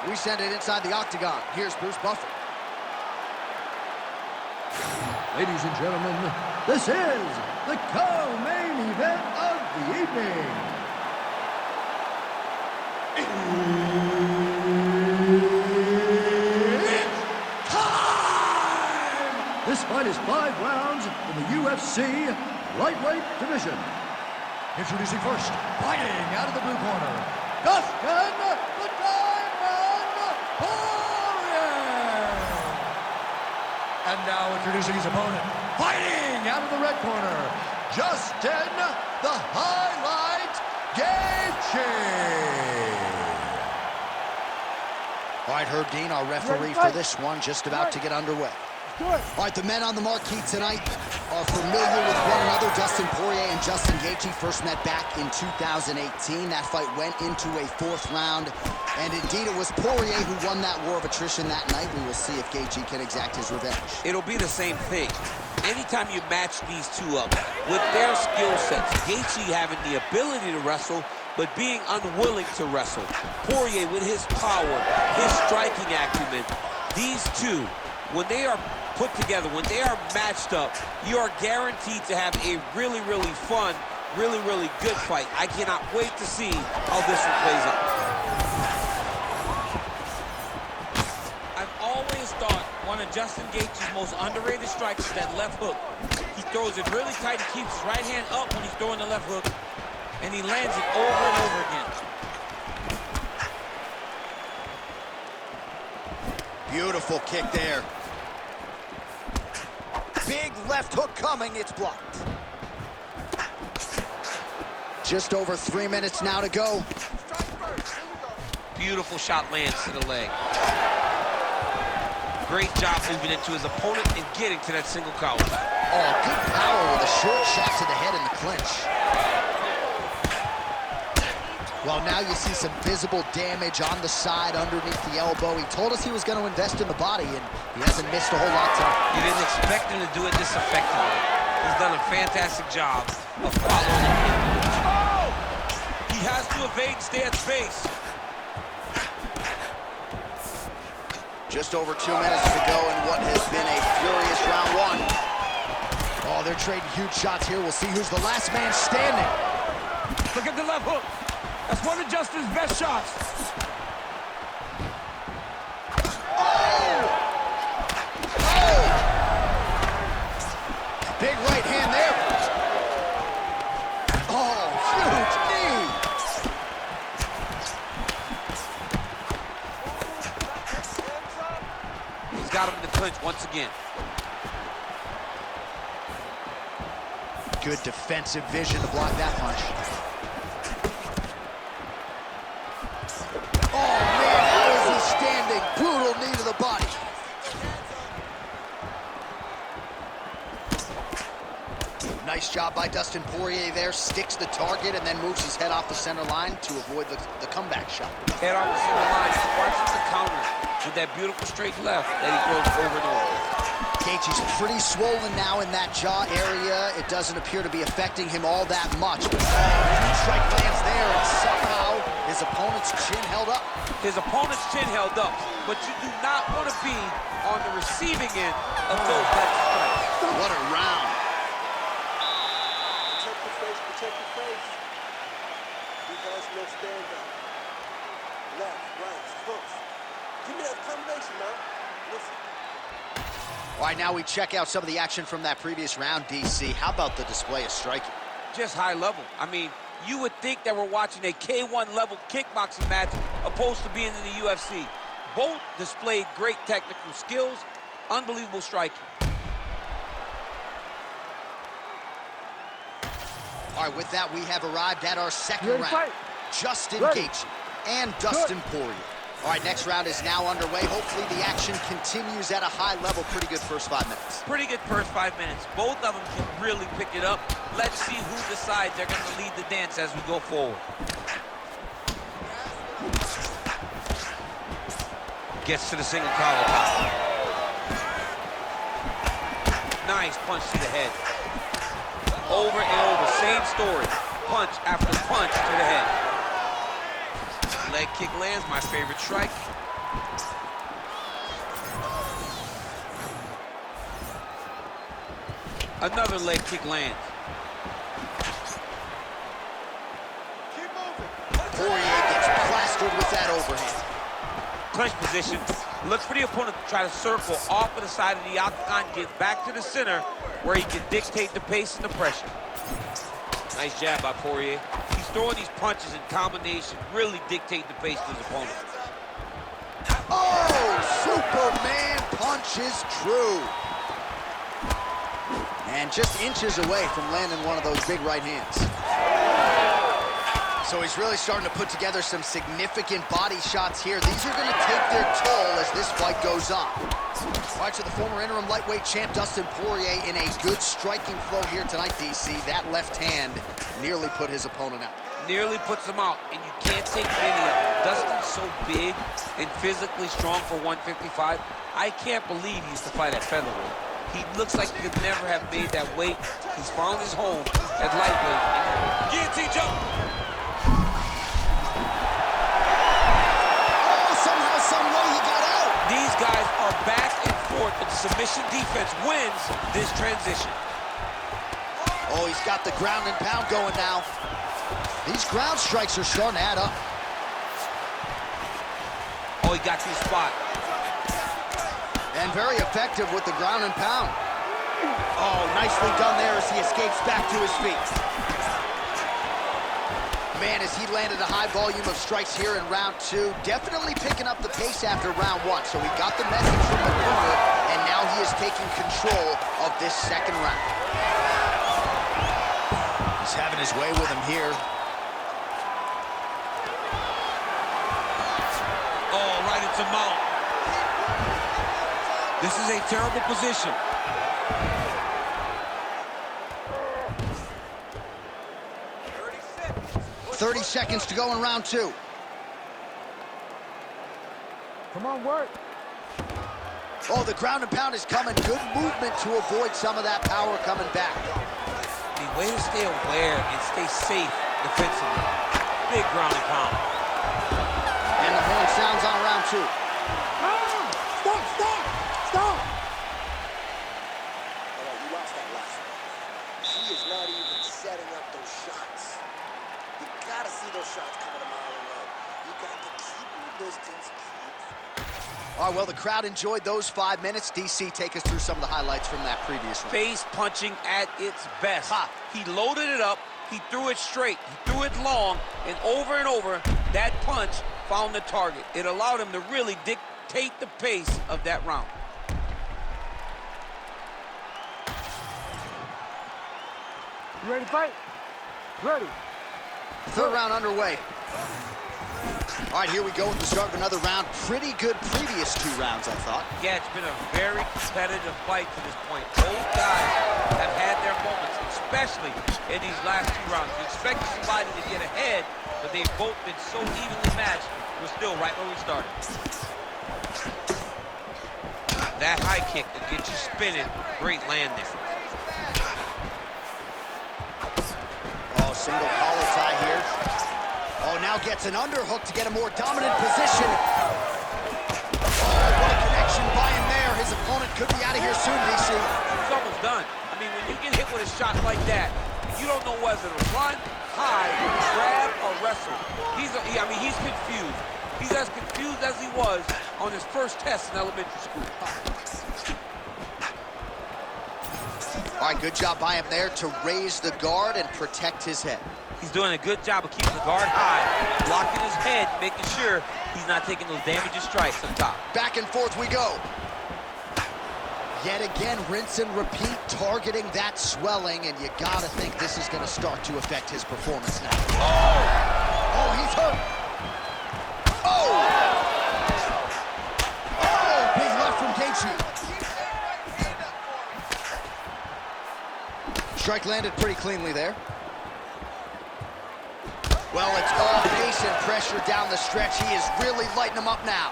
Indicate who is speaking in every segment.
Speaker 1: We send it inside the octagon. Here's Bruce Buffer.
Speaker 2: Ladies and gentlemen, this is the co-main event of the evening. It's time! This fight is 5 rounds in the UFC lightweight division. Introducing first, fighting out of the blue corner, Dustin the Diamond Poirier! And now introducing his opponent, fighting out of the red corner, Justin the Highlight Gaethe!
Speaker 1: All right, Herb Dean, our referee for this one, just about to get underway. All right, the men on the marquee tonight are familiar with one another. Dustin Poirier and Justin Gaethe first met back in 2018. That fight went into a 4th round, and indeed it was Poirier who won that war of attrition that night. We will see if Gaethe can exact his revenge.
Speaker 3: It'll be the same thing. Anytime you match these two up with their skill sets, Gaethe having the ability to wrestle, but being unwilling to wrestle. Poirier with his power, his striking acumen, these two, when they are put together, when they are matched up, you are guaranteed to have a really, really fun, really, really good fight. I cannot wait to see how this one plays out. I've always thought one of Justin Gaethje's most underrated strikes is that left hook. He throws it really tight and keeps his right hand up when he's throwing the left hook, and he lands it over and over again.
Speaker 1: Beautiful kick there. Big left hook coming, it's blocked. Just over 3 minutes now to go.
Speaker 3: Beautiful shot lands to the leg. Great job moving into his opponent and getting to that single collar.
Speaker 1: Oh, good power with a short shot to the head in the clinch. Well, now you see some visible damage on the side underneath the elbow. He told us he was going to invest in the body, and he hasn't missed a whole lot tonight.
Speaker 3: You didn't expect him to do it this effectively. He's done a fantastic job of following it. Oh! He has to evade, stay at space.
Speaker 1: Just over 2 minutes to go in what has been a furious round 1. Oh, they're trading huge shots here. We'll see who's the last man standing.
Speaker 3: Look at the left hook. That's one of Justin's best shots.
Speaker 1: Oh! Oh! Big right hand there. Oh, huge knee.
Speaker 3: He's got him in the clinch once again.
Speaker 1: Good defensive vision to block that punch. Brutal knee to the body. Nice job by Dustin Poirier there. Sticks the target and then moves his head off the center line to avoid the comeback shot.
Speaker 3: Head off the center line. He watches the counter with that beautiful straight left that he throws over and over.
Speaker 1: Gaethje's pretty swollen now in that jaw area. It doesn't appear to be affecting him all that much. But huge strike lands there, and somehow his opponent's chin held up.
Speaker 3: His opponent's chin held up, but you do not want to be on the receiving end of those types of strikes.
Speaker 1: What a round.
Speaker 4: Protect your face, protect your face. He has no stand-up. Left, right, hooks. Give me that combination, man. Listen.
Speaker 1: All right, now we check out some of the action from that previous round, DC. How about the display of striking?
Speaker 3: Just high level. I mean, you would think that we're watching a K1 level kickboxing match opposed to being in the UFC. Both displayed great technical skills, unbelievable striking.
Speaker 1: All right, with that, we have arrived at our second round. Justin Gaethe and Dustin Poirier. All right, next round is now underway. Hopefully the action continues at a high level. Pretty good first 5 minutes.
Speaker 3: Pretty good first 5 minutes. Both of them can really pick it up. Let's see who decides they're going to lead the dance as we go forward. Gets to the single collar top. Nice punch to the head. Over and over, same story. Punch after punch to the head. Leg kick lands, my favorite strike. Another leg kick lands.
Speaker 4: Keep moving.
Speaker 1: Poirier gets plastered with that overhand.
Speaker 3: Clinch position. Look for the opponent to try to circle off of the side of the octagon, get back to the center where he can dictate the pace and the pressure. Nice jab by Poirier. He's throwing these punches in combination, really dictate the pace to his opponent.
Speaker 1: Oh, Superman punch is true. And just inches away from landing one of those big right hands. So he's really starting to put together some significant body shots here. These are going to take their toll as this fight goes on. All right, so the former interim lightweight champ Dustin Poirier in a good striking flow here tonight, DC. That left hand nearly put his opponent out.
Speaker 3: Nearly puts him out, and you can't take any of it. Dustin's so big and physically strong for 155. I can't believe he used to fight at featherweight. He looks like he could never have made that weight. He's found his home at lightweight. Guillotine jump!
Speaker 1: Oh, somehow, some way he got out.
Speaker 3: These guys are back and forth, but the submission defense wins this transition.
Speaker 1: Oh, he's got the ground and pound going now. These ground strikes are starting to add up.
Speaker 3: Oh, he got to the spot.
Speaker 1: And very effective with the ground and pound. Oh, nicely done there as he escapes back to his feet. Man, as he landed a high volume of strikes here in round 2, definitely picking up the pace after round 1. So he got the message from the corner, and now he is taking control of this second round. He's having his way with him here.
Speaker 3: Oh, right into mount. This is a terrible position.
Speaker 1: 30 seconds to go in round 2.
Speaker 5: Come on, work.
Speaker 1: Oh, the ground and pound is coming. Good movement to avoid some of that power coming back.
Speaker 3: The way to stay aware and stay safe defensively. Big ground and pound.
Speaker 1: And the horn sounds on round 2.
Speaker 5: Stop, stop, stop.
Speaker 4: All right, you watch that last one. He is not even setting up those shots. You gotta see those shots coming a mile away. You got to keep your distance.
Speaker 1: All right, well, the crowd enjoyed those 5 minutes. DC, take us through some of the highlights from that previous one.
Speaker 3: Face punching at its best. He loaded it up, he threw it straight, he threw it long, and over, that punch found the target. It allowed him to really dictate the pace of that round.
Speaker 5: You ready to fight? Ready.
Speaker 1: Third round underway. All right, here we go with the start of another round. Pretty good previous 2 rounds, I thought.
Speaker 3: Yeah, it's been a very competitive fight to this point. Both guys have had their moments, especially in these last 2 rounds. You expected somebody to get ahead, but they've both been so evenly matched. We're still right where we started. That high kick that gets you spinning, great land there.
Speaker 1: Oh, single collar tie here. Oh, now gets an underhook to get a more dominant position. Oh, what a connection by him there. His opponent could be out of here soon, DC.
Speaker 3: It's almost done. I mean, when you get hit with a shot like that, you don't know whether to run, hide, grab, or wrestle. He's confused. He's as confused as he was on his first test in elementary school.
Speaker 1: All right, good job by him there to raise the guard and protect his head.
Speaker 3: He's doing a good job of keeping the guard high, blocking his head, making sure he's not taking those damaging strikes up top.
Speaker 1: Back and forth we go. Yet again, rinse and repeat, targeting that swelling, and you gotta think this is gonna start to affect his performance now. Oh, he's hurt. Oh! Oh, big left from Gaethe. Strike landed pretty cleanly there. Well, it's all pace and pressure down the stretch. He is really lighting him up now.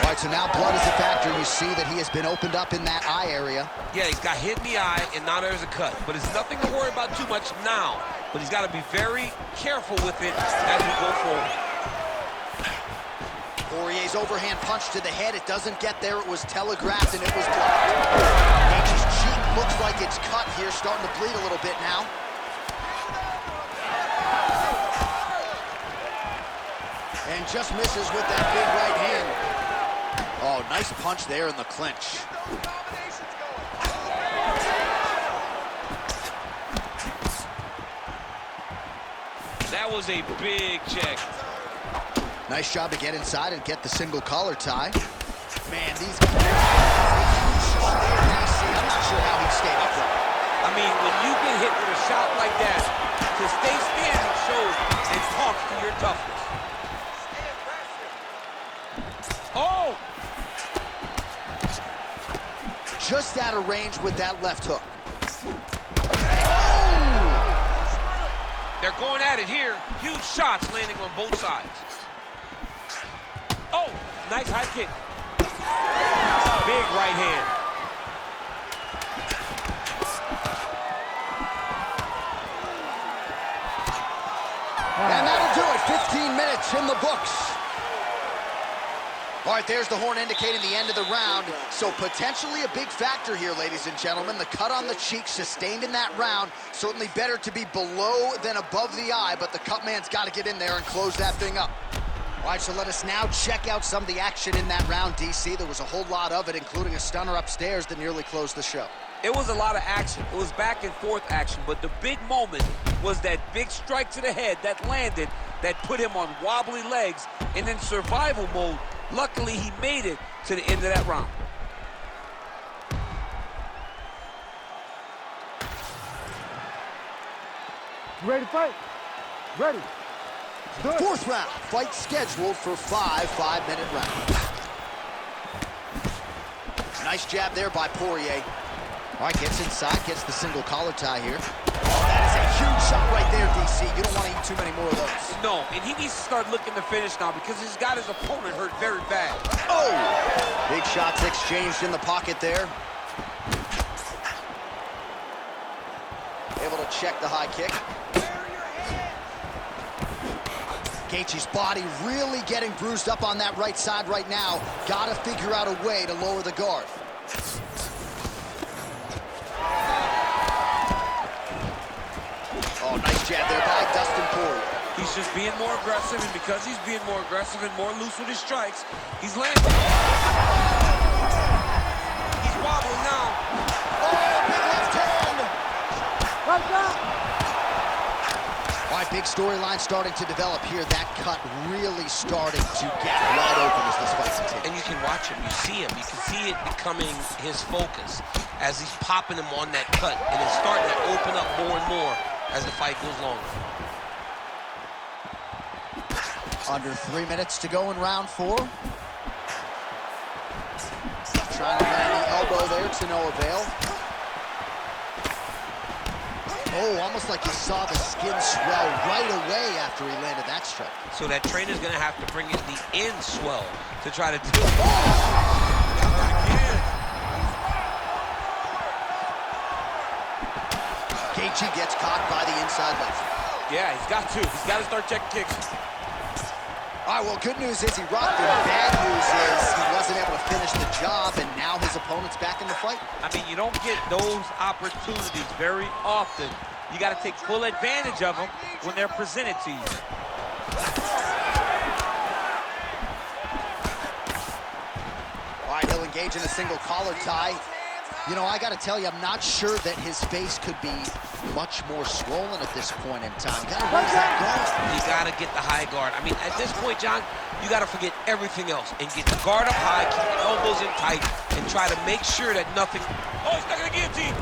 Speaker 1: All right, so now blood is a factor. You see that he has been opened up in that eye area.
Speaker 3: Yeah, he's got hit in the eye, and now there's a cut. But it's nothing to worry about too much now. But he's got to be very careful with it as we go forward.
Speaker 1: Poirier's overhand punch to the head. It doesn't get there. It was telegraphed and it was blocked. Gaethje's cheek looks like it's cut here, starting to bleed a little bit now. And just misses with that big right hand. Oh, nice punch there in the clinch.
Speaker 3: That was a big check.
Speaker 1: Nice job to get inside and get the single collar tie. Man, these guys, I'm not sure how he stayed upright.
Speaker 3: I mean, when you get hit with a shot like that, to stay standing shows and talks to your toughness. Oh!
Speaker 1: Just out of range with that left hook.
Speaker 3: They're going at it here. Huge shots landing on both sides. Oh, nice high kick. Big right hand.
Speaker 1: And that'll do it. 15 minutes in the books. All right, there's the horn indicating the end of the round. So potentially a big factor here, ladies and gentlemen. The cut on the cheek sustained in that round. Certainly better to be below than above the eye, but the cut man's got to get in there and close that thing up. All right, so let us now check out some of the action in that round, DC. There was a whole lot of it, including a stunner upstairs that nearly closed the show.
Speaker 3: It was a lot of action. It was back and forth action, but the big moment was that big strike to the head that landed, that put him on wobbly legs, and in survival mode. Luckily, he made it to the end of that round.
Speaker 5: You ready to fight? Ready. Good.
Speaker 1: Fourth round, fight scheduled for 5 5-minute rounds. Nice jab there by Poirier. All right, gets inside, gets the single collar tie here. Oh, that is a huge shot right there, DC. You don't want to eat too many more of those.
Speaker 3: No, and he needs to start looking to finish now because he's got his opponent hurt very bad.
Speaker 1: Oh! Big shots exchanged in the pocket there. Able to check the high kick. Gaethje's body really getting bruised up on that right side right now. Got to figure out a way to lower the guard. Oh, nice jab there by Dustin Poirier.
Speaker 3: He's just being more aggressive, and because he's being more aggressive and more loose with his strikes, he's landing. He's wobbling now.
Speaker 1: Oh, big left hand!
Speaker 5: Right back.
Speaker 1: All right, big storyline starting to develop here. That cut really starting to get wide open as this fight continues.
Speaker 3: And you can watch him, you see him. You can see it becoming his focus as he's popping him on that cut, and it's starting to open up more and more as the fight goes longer.
Speaker 1: Under 3 minutes to go in round 4. Trying to land the elbow there to no avail. Oh, almost like you saw the skin swell right away after he landed that strike.
Speaker 3: So that trainer's gonna have to bring in the end swell to try to do it.
Speaker 1: Gaethje gets caught by the inside left.
Speaker 3: Yeah, he's got to. He's got to start checking kicks.
Speaker 1: All right, well, good news is he rocked him. Bad news is he wasn't able to finish the job, and now his opponent's back in the fight.
Speaker 3: I mean, you don't get those opportunities very often. You got to take full advantage of them when they're presented to you.
Speaker 1: All right, he'll engage in a single collar tie. You know, I got to tell you, I'm not sure that his face could be much more swollen at this point in time. Got to raise that guard.
Speaker 3: You got to get the high guard. I mean, at this point, John, you got to forget everything else and get the guard up high, keep the elbows in tight, and try to make sure that nothing... Oh, he's stuck in the guillotine.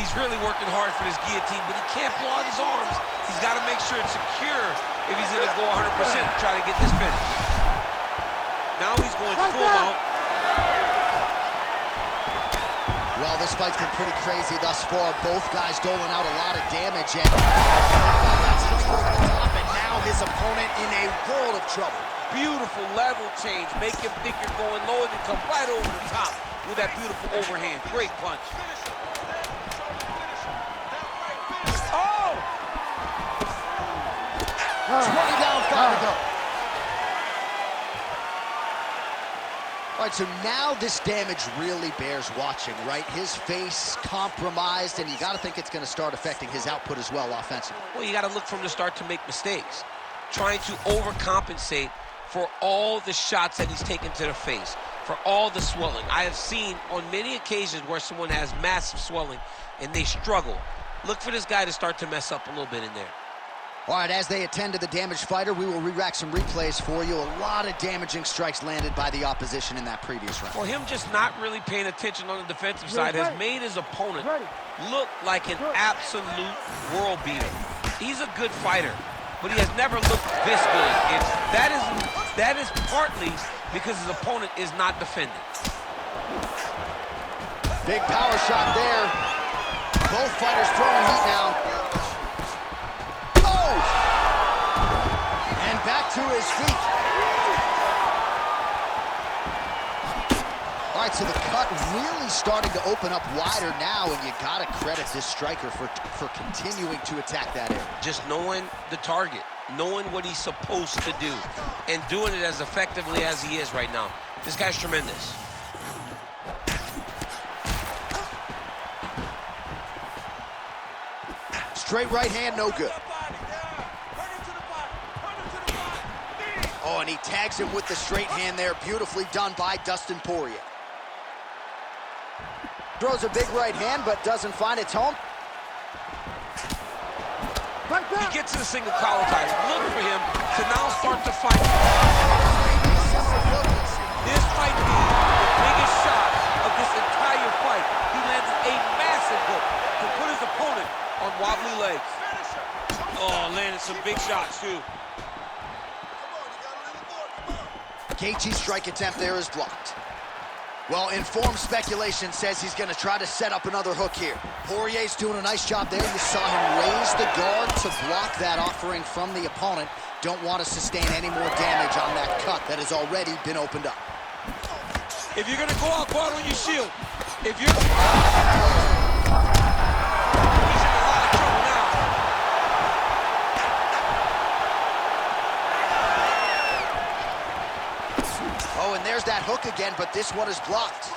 Speaker 3: He's really working hard for this guillotine, but he can't blow out his arms. He's got to make sure it's secure if he's going to go 100% to try to get this finish. Now he's going full mount.
Speaker 1: Well, this fight's been pretty crazy thus far. Both guys doling out a lot of damage, and now his opponent in a world of trouble.
Speaker 3: Beautiful level change. Make him think you're going low and then come right over the top with that beautiful overhand. Great punch. Oh!
Speaker 1: 20 down, 5 to go. All right, so now this damage really bears watching, right? His face compromised, and you got to think it's going to start affecting his output as well offensively.
Speaker 3: Well, you got to look from the start to make mistakes. Trying to overcompensate for all the shots that he's taken to the face, for all the swelling. I have seen on many occasions where someone has massive swelling and they struggle. Look for this guy to start to mess up a little bit in there.
Speaker 1: All right, as they attend to the damaged fighter, we will re-rack some replays for you. A lot of damaging strikes landed by the opposition in that previous round.
Speaker 3: Well, him just not really paying attention on the defensive side has made his opponent look like an absolute world beater. He's a good fighter, but he has never looked this good. And that is partly because his opponent is not defending.
Speaker 1: Big power shot there. Both fighters throwing heat now. Back to his feet. All right, so the cut really starting to open up wider now, and you got to credit this striker for continuing to attack that area.
Speaker 3: Just knowing the target, knowing what he's supposed to do, and doing it as effectively as he is right now. This guy's tremendous.
Speaker 1: Straight right hand, no good. Oh, and he tags him with the straight hand there. Beautifully done by Dustin Poirier. Throws a big right hand, but doesn't find its home.
Speaker 3: He gets to the single collar tie. Look for him to now start to fight. This might be the biggest shot of this entire fight. He landed a massive hook to put his opponent on wobbly legs. Oh, landed some big shots, too.
Speaker 1: Gaethe's strike attempt there is blocked. Well, informed speculation says he's going to try to set up another hook here. Poirier's doing a nice job there. You saw him raise the guard to block that offering from the opponent. Don't want to sustain any more damage on that cut that has already been opened up.
Speaker 3: If you're going to go out on your shield. If you're...
Speaker 1: Oh, and there's that hook again, but this one is blocked.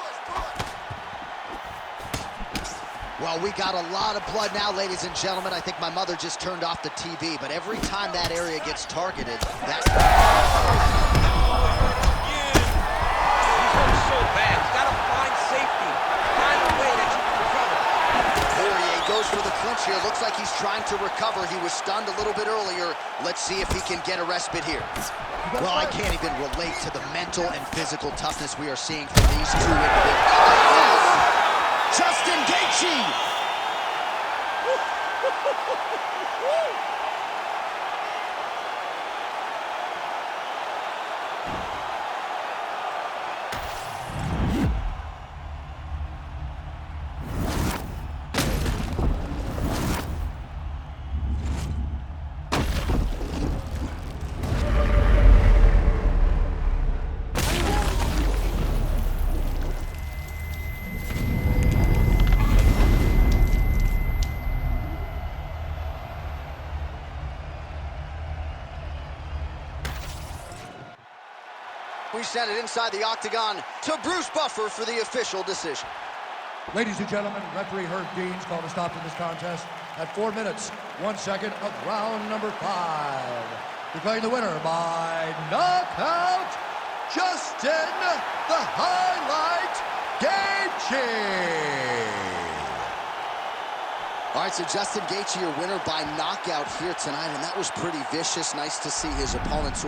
Speaker 1: Well, we got a lot of blood now, ladies and gentlemen. I think my mother just turned off the TV, but every time that area gets targeted, that...
Speaker 3: He's hurt so bad. He's got to find safety. Find a way that you can recover.
Speaker 1: Poirier goes for the clinch here. Looks like he's trying to recover. He was stunned a little bit earlier. Let's see if he can get a respite here. Well, I can't even relate to the mental and physical toughness we are seeing from these two individuals. Justin Gaethe! We send it inside the octagon to Bruce Buffer for the official decision.
Speaker 2: Ladies and gentlemen, referee Herb Dean's called a stop to this contest at 4 minutes, 1 second of round number 5. Declaring the winner by knockout, Justin the Highlight Gaethe.
Speaker 1: All right, so Justin Gaethe, your winner by knockout here tonight, and that was pretty vicious. Nice to see his opponent sort